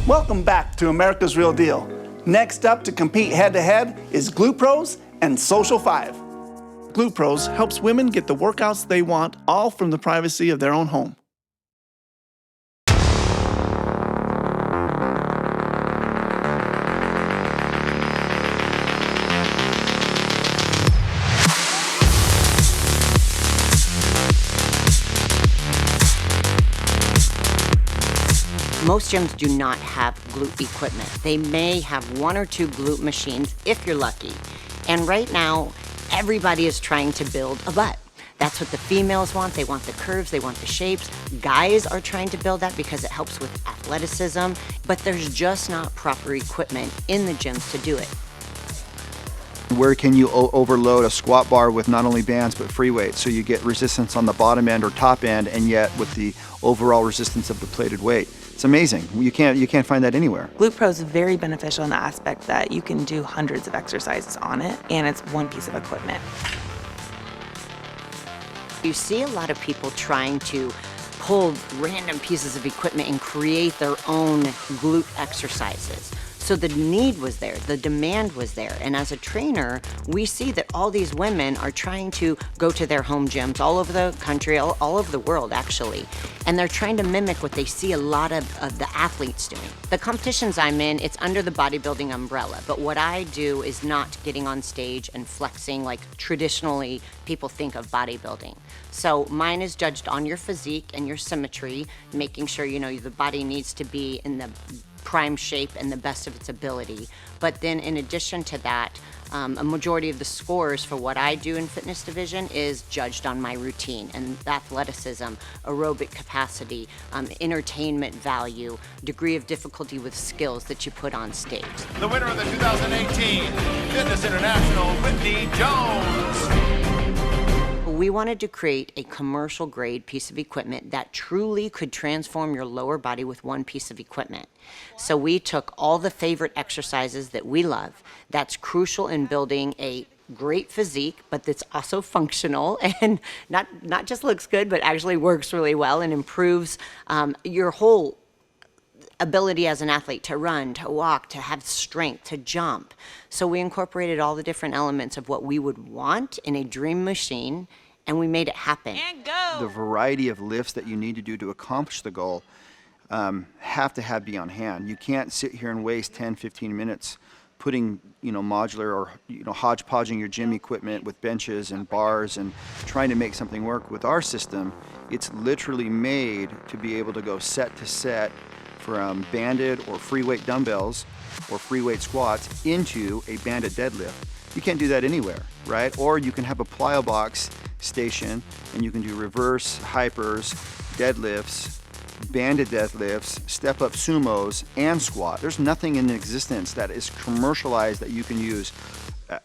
Welcome back to America's Real Deal. Next up to compete head-to-head is Glute Pros and Social 5. Glute Pros helps women get the workouts they want, all from the privacy of their own home. Most gyms do not have glute equipment. They may have one or two glute machines if you're lucky. And right now, everybody is trying to build a butt. That's what the females want. They want the curves, they want the shapes. Guys are trying to build that because it helps with athleticism, but there's just not proper equipment in the gyms to do it. Where can you overload a squat bar with not only bands but free weights, so you get resistance on the bottom end or top end, and yet with the overall resistance of the plated weight? It's amazing. You can't find that anywhere. Glute Pro is very beneficial in the aspect that you can do hundreds of exercises on it, and it's one piece of equipment. You see a lot of people trying to pull random pieces of equipment and create their own glute exercises. So the need was there, the demand was there. And as a trainer, we see that all these women are trying to go to their home gyms all over the country, all over the world actually. And they're trying to mimic what they see a lot of the athletes doing. The competitions I'm in, it's under the bodybuilding umbrella. But what I do is not getting on stage and flexing like traditionally people think of bodybuilding. So mine is judged on your physique and your symmetry, making sure the body needs to be in the prime shape and the best of its ability. But then in addition to that, a majority of the scores for what I do in fitness division is judged on my routine and athleticism, aerobic capacity, entertainment value, degree of difficulty with skills that you put on stage. The winner of the 2018 Fitness International, Whitney Jones. We wanted to create a commercial grade piece of equipment that truly could transform your lower body with one piece of equipment. So we took all the favorite exercises that we love that's crucial in building a great physique, but that's also functional and not just looks good, but actually works really well and improves your whole ability as an athlete to run, to walk, to have strength, to jump. So we incorporated all the different elements of what we would want in a dream machine, and we made it happen. And go! The variety of lifts that you need to do to accomplish the goal have to be on hand. You can't sit here and waste 10, 15 minutes putting modular or hodgepodging your gym equipment with benches and bars and trying to make something work. With our system, it's literally made to be able to go set to set from banded or free weight dumbbells or free weight squats into a banded deadlift. You can't do that anywhere, right? Or you can have a plyo box station and you can do reverse hypers, deadlifts, banded deadlifts, step up sumos, and squat. There's nothing in existence that is commercialized that you can use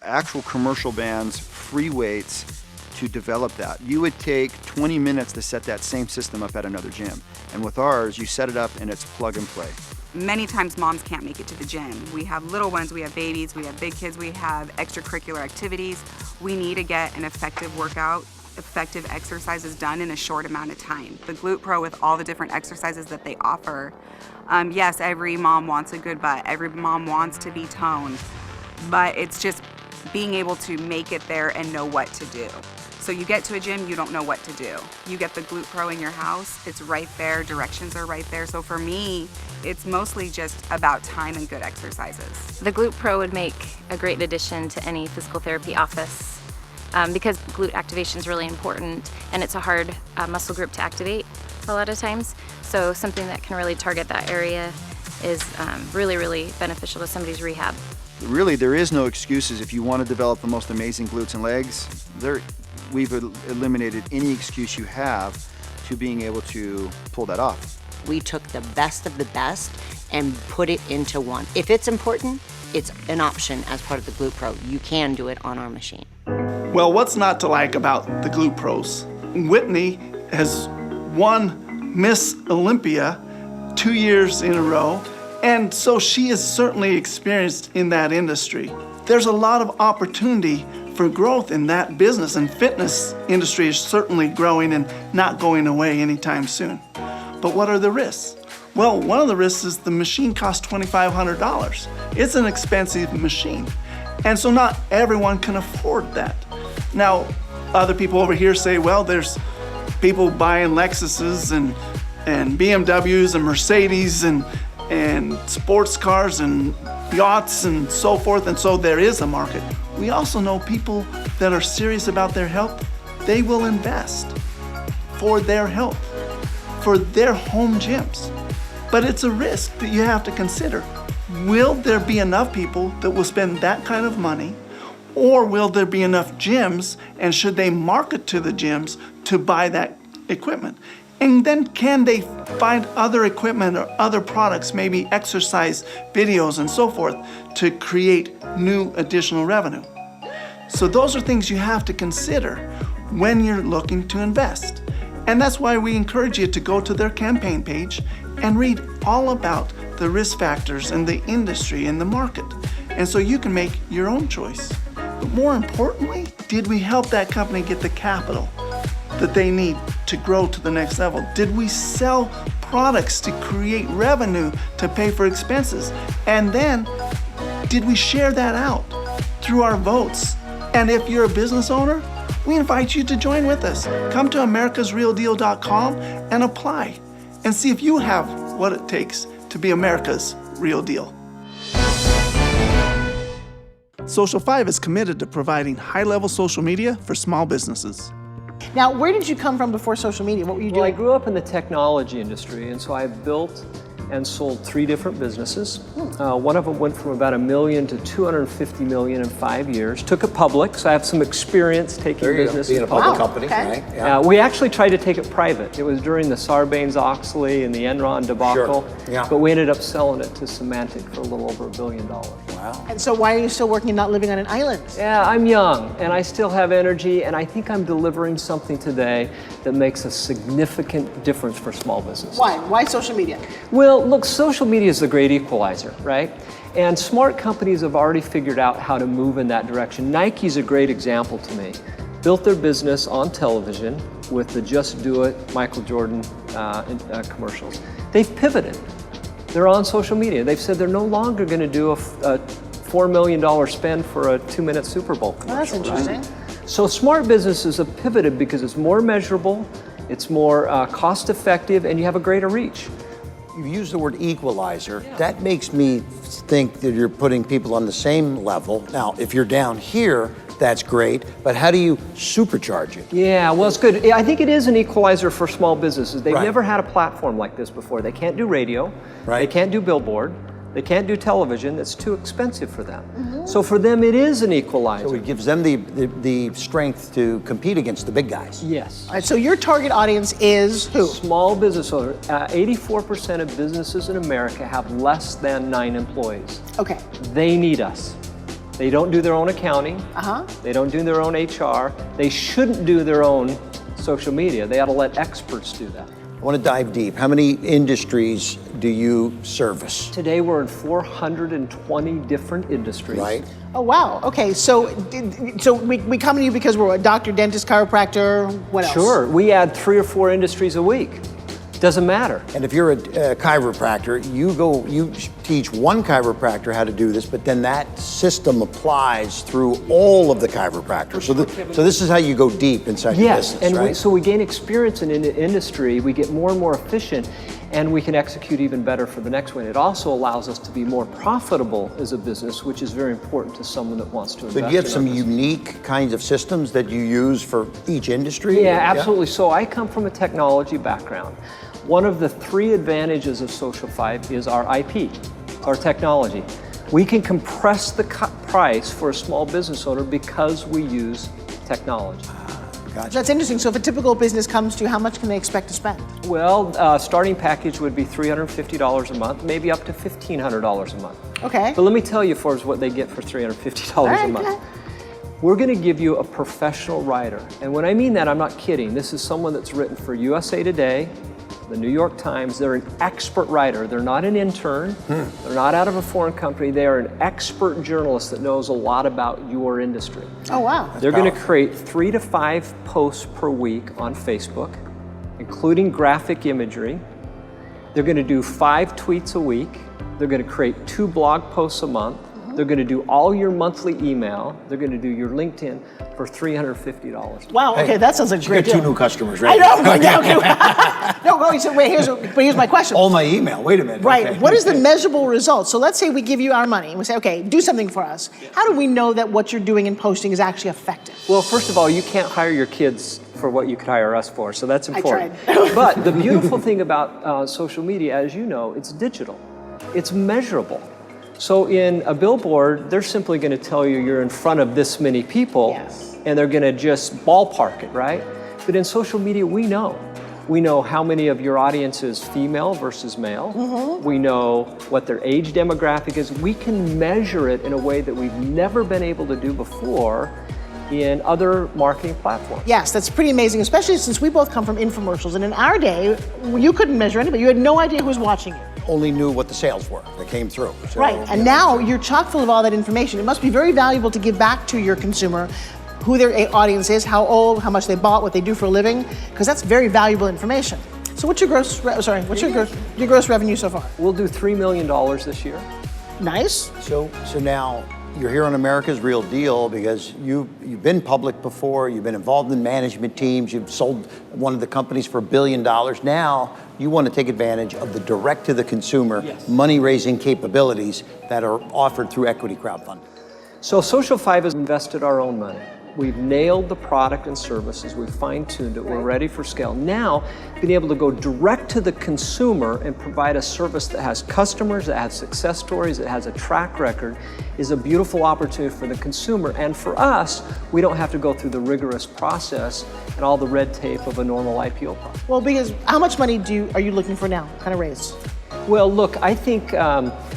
actual commercial bands, free weights to develop that. You would take 20 minutes to set that same system up at another gym. And with ours, you set it up and it's plug and play. Many times moms can't make it to the gym. We have little ones, we have babies, we have big kids, we have extracurricular activities. We need to get an effective workout, effective exercises done in a short amount of time. The Glute Pro, with all the different exercises that they offer, yes, every mom wants a good butt, every mom wants to be toned, but it's just being able to make it there and know what to do. So you get to a gym, you don't know what to do. You get the Glute Pro in your house, it's right there, directions are right there. So for me, it's mostly just about time and good exercises. The Glute Pro would make a great addition to any physical therapy office because glute activation is really important and it's a hard muscle group to activate a lot of times. So something that can really target that area is really, really beneficial to somebody's rehab. Really, there is no excuses. If you want to develop the most amazing glutes and legs, we've eliminated any excuse you have to being able to pull that off. We took the best of the best and put it into one. If it's important, it's an option as part of the Glute Pro. You can do it on our machine. Well, what's not to like about the Glute Pros? Whitney has won Miss Olympia 2 years in a row, and so she is certainly experienced in that industry. There's a lot of opportunity for growth in that business, and fitness industry is certainly growing and not going away anytime soon. But what are the risks? Well, one of the risks is the machine costs $2,500. It's an expensive machine. And so not everyone can afford that. Now, other people over here say, well, there's people buying Lexuses and BMWs and Mercedes and sports cars and yachts and so forth, and so there is a market. We also know people that are serious about their health, they will invest for their health, for their home gyms. But it's a risk that you have to consider. Will there be enough people that will spend that kind of money, or will there be enough gyms, and should they market to the gyms to buy that equipment? And then can they find other equipment or other products, maybe exercise videos and so forth, to create new additional revenue? So those are things you have to consider when you're looking to invest. And that's why we encourage you to go to their campaign page and read all about the risk factors in the industry and the market. And so you can make your own choice. But more importantly, did we help that company get the capital that they need to grow to the next level? Did we sell products to create revenue to pay for expenses? And then, did we share that out through our votes? And if you're a business owner, we invite you to join with us. Come to americasrealdeal.com and apply and see if you have what it takes to be America's real deal. Social 5 is committed to providing high-level social media for small businesses. Now, where did you come from before social media? What were you doing? Well, I grew up in the technology industry, and so I built and sold 3 different businesses. One of them went from about $1 million to $250 million in 5 years. Took it public, so I have some experience taking businesses being a public public. company, okay. right? Yeah. We actually tried to take it private. It was during the Sarbanes-Oxley and the Enron debacle, Sure. Yeah. but we ended up selling it to Symantec for a little over $1 billion. Wow. And so why are you still working and not living on an island? Yeah, I'm young and I still have energy, and I think I'm delivering something today that makes a significant difference for small businesses. Why? Why social media? Well, look, social media is the great equalizer, right? And smart companies have already figured out how to move in that direction. Nike's a great example to me. Built their business on television with the Just Do It Michael Jordan commercials. They've pivoted. They're on social media. They've said they're no longer going to do a $4 million spend for a 2-minute Super Bowl commercial. Well, that's interesting. Right? So smart businesses have pivoted because it's more measurable, it's more cost effective, and you have a greater reach. You use the word equalizer. That makes me think that you're putting people on the same level. Now, if you're down here, that's great, but how do you supercharge it? Yeah, well, it's good. I think it is an equalizer for small businesses. They've Right. never had a platform like this before. They can't do radio, Right. they can't do billboard, they can't do television. It's too expensive for them. So for them, it is an equalizer. So it gives them the strength to compete against the big guys. Yes. All right, so your target audience is who? Small business owner. 84% of businesses in America have less than 9 employees. Okay. They need us. They don't do their own accounting. Uh-huh. They don't do their own HR. They shouldn't do their own social media. They ought to let experts do that. I want to dive deep. How many industries do you service? Today we're in 420 different industries. Right. Oh, wow. Okay, so we come to you because we're a doctor, dentist, chiropractor, what else? Sure. We add 3 or 4 industries a week. Doesn't matter. And if you're a chiropractor, you teach one chiropractor how to do this, but then that system applies through all of the chiropractors. So this is how you go deep inside your Yes, business, and right? so we gain experience in the industry, we get more and more efficient, and we can execute even better for the next one. It also allows us to be more profitable as a business, which is very important to someone that wants to invest. So do you have in some our business. unique kinds of systems that you use for each industry? Yeah, absolutely. So I come from a technology background. One of the 3 advantages of Social 5 is our IP, our technology. We can compress the price for a small business owner because we use technology. Gotcha. That's interesting. So if a typical business comes to you, how much can they expect to spend? Well, starting package would be $350 a month, maybe up to $1,500 a month. Okay. But let me tell you for what they get for $350 All a right, month. go ahead. We're going to give you a professional writer. And when I mean that, I'm not kidding. This is someone that's written for USA Today, the New York Times. They're an expert writer. They're not an intern. They're not out of a foreign company. They are an expert journalist that knows a lot about your industry. Oh, wow. They're going to create 3 to 5 posts per week on Facebook, including graphic imagery. They're going to do 5 tweets a week. They're going to create 2 blog posts a month. They're going to do all your monthly email. They're going to do your LinkedIn for $350. Wow, okay, that sounds like a You great got 2 deal. new customers, I right? know, yeah, okay. No, wait, so wait, here's my question. All my email. Wait a minute. Right, Okay. what is the measurable result? So let's say we give you our money and we say, okay, do something for us. How do we know that what you're doing and posting is actually effective? Well, first of all, you can't hire your kids for what you could hire us for, so that's important. tried. But the beautiful thing about social media, as you know, it's digital. It's measurable. So in a billboard, they're simply going to tell you you're in front of this many people, Yes. and they're going to just ballpark it, right? But in social media, we know. We know how many of your audience is female versus male. We know what their age demographic is. We can measure it in a way that we've never been able to do before in other marketing platforms. Yes, that's pretty amazing, especially since we both come from infomercials. And in our day, you couldn't measure anybody. You had no idea who was watching you. Only knew what the sales were that came through. So, Right, and now you're chock full of all that information. It must be very valuable to give back to your consumer who their audience is, how old, how much they bought, what they do for a living, because that's very valuable information. So what's your your gross revenue so far? We'll do $3 million this year. Nice. So now you're here on America's Real Deal because you've been public before, you've been involved in management teams, you've sold one of the companies for $1 billion. Now you want to take advantage of the direct to the consumer money-raising capabilities that are offered through equity crowdfunding. So Social 5 has invested our own money. We've nailed the product and services, we've fine-tuned it, we're ready for scale. Now, being able to go direct to the consumer and provide a service that has customers, that has success stories, that has a track record, is a beautiful opportunity for the consumer. And for us, we don't have to go through the rigorous process and all the red tape of a normal IPO process. Well, because how much money are you looking for now, kind of raise? Well, look, I think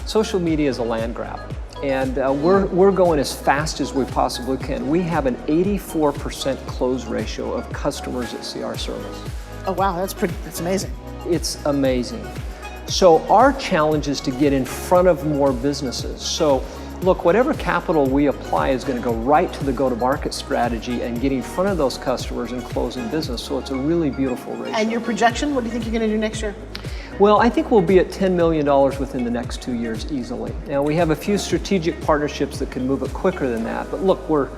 social media is a land grab. And we're going as fast as we possibly can. We have an 84% close ratio of customers that see our service. Oh wow, that's amazing. It's amazing. So our challenge is to get in front of more businesses. So look, whatever capital we apply is going to go right to the go-to-market strategy and get in front of those customers and closing business. So it's a really beautiful ratio. And your projection, what do you think you're going to do next year? Well, I think we'll be at $10 million within the next 2 years easily. Now, we have a few strategic partnerships that can move it quicker than that, but look, we're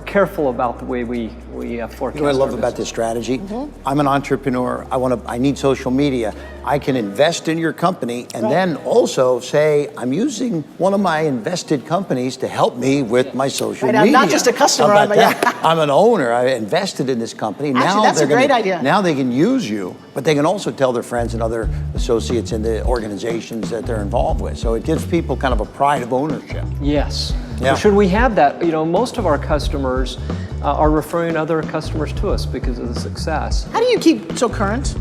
careful about the way we forecast. You know what I love about this strategy? I'm an entrepreneur. I need social media. I can invest in your company and then also say I'm using one of my invested companies to help me with my social media. I'm not just a customer. How about that? I'm an owner. I invested in this company. Actually, that's a great idea. Now they can use you, but they can also tell their friends and other associates in the organizations that they're involved with. So it gives people kind of a pride of ownership. Yes. Yeah. Well, should we have that? You know, most of our customers are referring other customers to us because of the success. How do you keep so current?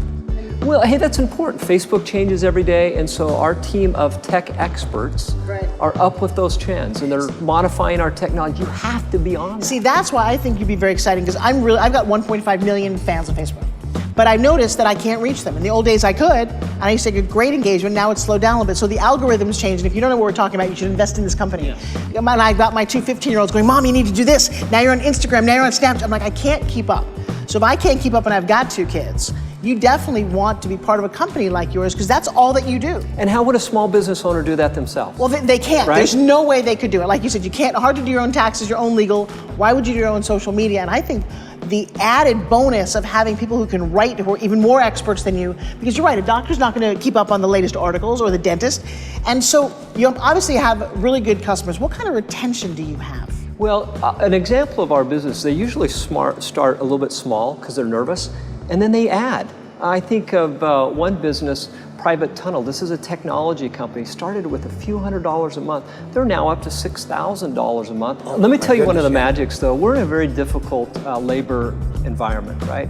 Well, hey, that's important. Facebook changes every day, and so our team of tech experts are up with those trends, and they're modifying our technology. You have to be on that. See, that's why I think you'd be very exciting, because I've got 1.5 million fans on Facebook. But I've noticed that I can't reach them. In the old days I could, and I used to get great engagement. Now it's slowed down a little bit. So the algorithms changed, and if you don't know what we're talking about, you should invest in this company. And I got my 2 15-year-olds going, Mom, you need to do this. Now you're on Instagram, now you're on Snapchat. I'm like, I can't keep up. So if I can't keep up and I've got 2 kids, you definitely want to be part of a company like yours, because that's all that you do. And how would a small business owner do that themselves? Well, they can't. Right? There's no way they could do it. Like you said, you can't. Hard to do your own taxes, your own legal. Why would you do your own social media? And I think the added bonus of having people who can write, who are even more experts than you, because you're right, a doctor's not going to keep up on the latest articles, or the dentist. And so you obviously have really good customers. What kind of retention do you have? Well, an example of our business, they usually start a little bit small because they're nervous, and then they add. I think of one business, Private Tunnel. This is a technology company, started with a few $100s a month. They're now up to $6,000 a month. Let me tell you one of the magics though. We're in a very difficult labor environment, right?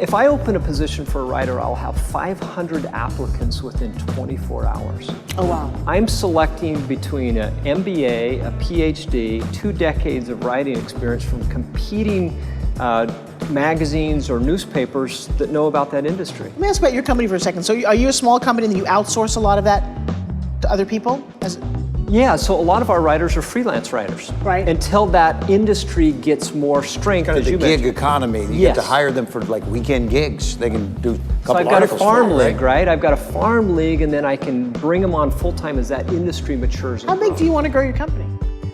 If I open a position for a writer, I'll have 500 applicants within 24 hours. Oh, wow. I'm selecting between an MBA, a PhD, 2 decades of writing experience from competing magazines or newspapers that know about that industry. Let me ask about your company for a second. So are you a small company and you outsource a lot of that to other people? Yeah, so a lot of our writers are freelance writers. Right. Until that industry gets more strength, Kind of as the you gig mentioned. economy. You Yes. get to hire them for like weekend gigs. They can do a So couple I've got a articles for farm you, league, right? I've got a farm league, and then I can bring them on full-time as that industry matures. How big do you want to grow your company?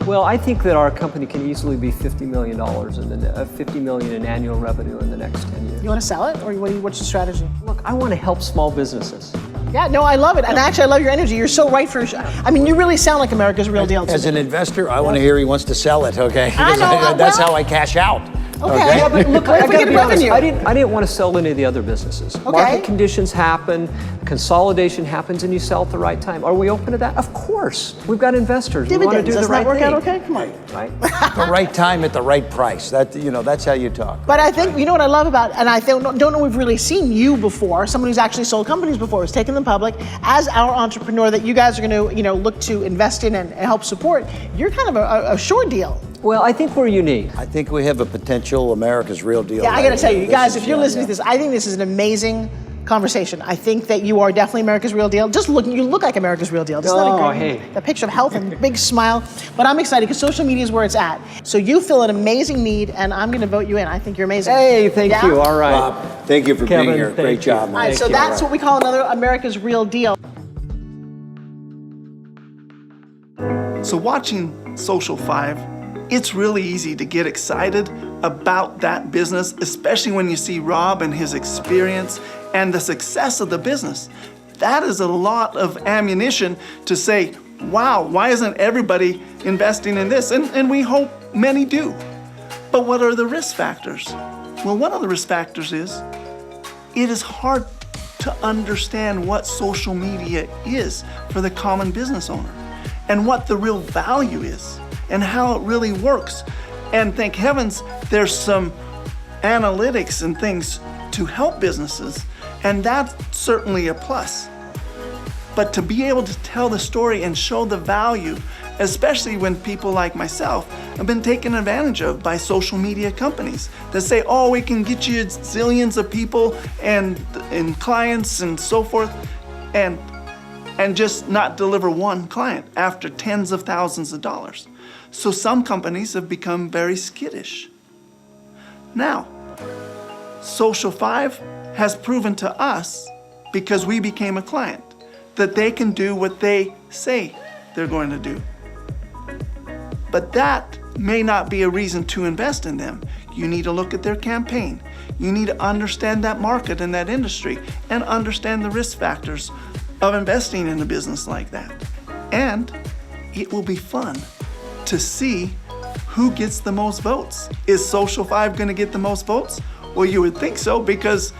Well, I think that our company can easily be $50 million and $50 million in annual revenue in the next 10 years. You want to sell it, or what's your strategy? Look, I want to help small businesses. Yeah, no, I love it. And actually, I love your energy. You're so right for, I mean, you really sound like America's real deal. As an investor, I want to hear he wants to sell it, okay? I know, That's well- how I cash out. Okay. Yeah, but look, What I if we gotta get be honest, revenue? I didn't want to sell any of the other businesses. Okay. Market conditions happen, consolidation happens, and you sell at the right time. Are we open to that? Of course. We've got investors. We want to Dividends, do does the right that work thing. out okay? Come on. Right? The right time at the right price. That's how you talk. But I think, you know what I love about, and I don't know we've really seen you before, someone who's actually sold companies before, who's taken them public, as our entrepreneur that you guys are going to, look to invest in and help support. You're kind of a sure deal. Well, I think we're unique. I think we have a potential America's real deal. Yeah, I got to tell you, This guys, is- if you're yeah, listening yeah. to this, I think this is an amazing conversation. I think that you are definitely America's real deal. You look like America's real deal. Just Oh, not hey. a picture of health and big smile. But I'm excited because social media is where it's at. So you fill an amazing need, and I'm going to vote you in. I think you're amazing. Hey, thank Yeah? you. All right. Bob, thank you for Kevin, being here. thank Great you. job. All right, man. so that's what we call another America's real deal. So watching Social 5, it's really easy to get excited about that business, especially when you see Rob and his experience and the success of the business. That is a lot of ammunition to say, wow, why isn't everybody investing in this? And we hope many do. But what are the risk factors? Well, one of the risk factors is it is hard to understand what social media is for the common business owner and what the real value is and how it really works. And thank heavens, there's some analytics and things to help businesses, and that's certainly a plus. But to be able to tell the story and show the value, especially when people like myself have been taken advantage of by social media companies that say, oh, we can get you zillions of people and clients and so forth, and just not deliver one client after tens of thousands of dollars. So some companies have become very skittish. Now, Social 5 has proven to us, because we became a client, that they can do what they say they're going to do. But that may not be a reason to invest in them. You need to look at their campaign. You need to understand that market and that industry and understand the risk factors of investing in a business like that. And it will be fun to see who gets the most votes. Is Social 5 going to get the most votes? Well, you would think so, because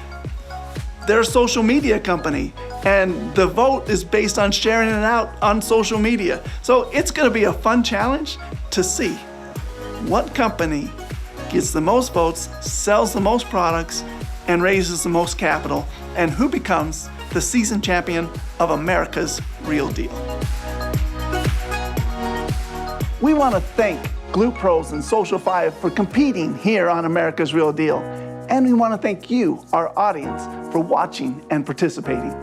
they're a social media company and the vote is based on sharing it out on social media. So it's going to be a fun challenge to see what company gets the most votes, sells the most products, and raises the most capital, and who becomes the season champion of America's Real Deal. We want to thank Glute Pros and Social 5 for competing here on America's Real Deal. And we want to thank you, our audience, for watching and participating.